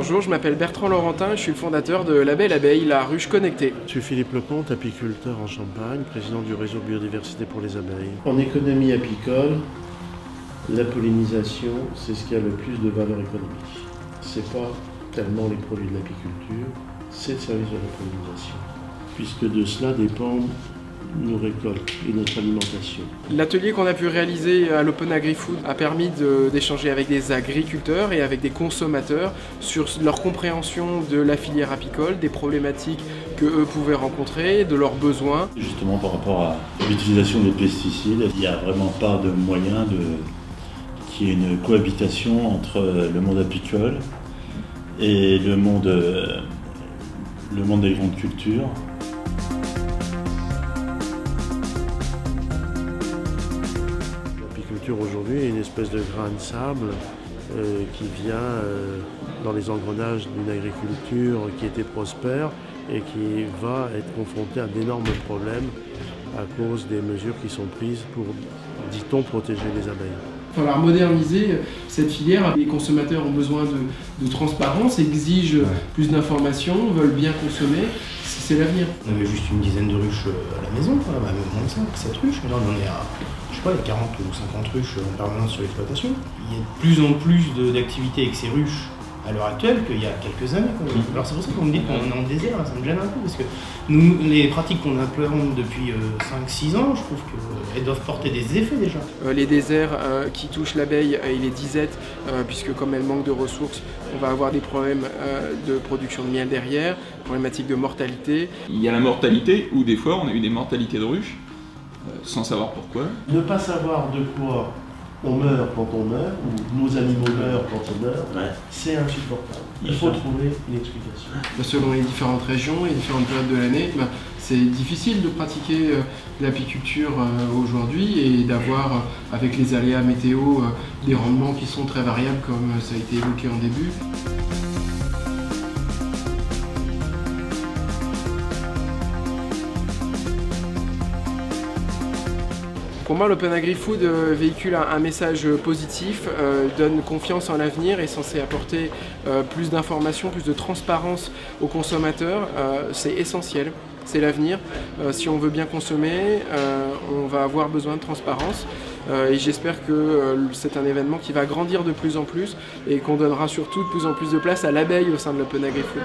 Bonjour, je m'appelle Bertrand Laurentin, je suis le fondateur de La Belle Abeille, la ruche connectée. Je suis Philippe Lecomte, apiculteur en Champagne, président du réseau biodiversité pour les abeilles. En économie apicole, la pollinisation, c'est ce qui a le plus de valeur économique. C'est pas tellement les produits de l'apiculture, c'est le service de la pollinisation, puisque de cela dépendent nos récoltes et notre alimentation. L'atelier qu'on a pu réaliser à l'Open Agri-Food a permis d'échanger avec des agriculteurs et avec des consommateurs sur leur compréhension de la filière apicole, des problématiques qu'eux pouvaient rencontrer, de leurs besoins. Justement par rapport à l'utilisation des pesticides, il n'y a vraiment pas de moyen qu'il y ait une cohabitation entre le monde apicole et le monde des grandes cultures. L'apiculture aujourd'hui est une espèce de grain de sable qui vient dans les engrenages d'une agriculture qui était prospère et qui va être confrontée à d'énormes problèmes à cause des mesures qui sont prises pour, dit-on, protéger les abeilles. Il va falloir moderniser cette filière. Les consommateurs ont besoin de transparence, exigent plus d'informations, veulent bien consommer. C'est l'avenir. On avait juste une dizaine de ruches à la maison, même moins de 5, 7 ruches. Là, on en est à, je sais pas, 40 ou 50 ruches en permanence sur l'exploitation. Il y a de plus en plus d'activités avec ces ruches à l'heure actuelle qu'il y a quelques années. Alors c'est pour ça qu'on me dit qu'on est en désert, ça me gêne un peu, parce que nous, les pratiques qu'on implémente depuis 5-6 ans, je trouve qu'elles doivent porter des effets déjà. Les déserts qui touchent l'abeille et les disettes, puisque comme elle manque de ressources, on va avoir des problèmes de production de miel derrière, problématiques de mortalité. Il y a la mortalité, où des fois on a eu des mortalités de ruches, sans savoir pourquoi. Ne pas savoir de quoi on meurt quand on meurt, ou nos animaux meurent quand ils meurent, c'est insupportable. Il faut trouver une explication. Selon les différentes régions et les différentes périodes de l'année, c'est difficile de pratiquer l'apiculture aujourd'hui et d'avoir, avec les aléas météo, des rendements qui sont très variables comme ça a été évoqué en début. Pour moi, l'Open Agri-Food véhicule un message positif, donne confiance en l'avenir, est censé apporter plus d'informations, plus de transparence aux consommateurs. C'est essentiel, c'est l'avenir. Si on veut bien consommer, on va avoir besoin de transparence. Et j'espère que c'est un événement qui va grandir de plus en plus et qu'on donnera surtout de plus en plus de place à l'abeille au sein de l'Open Agri-Food.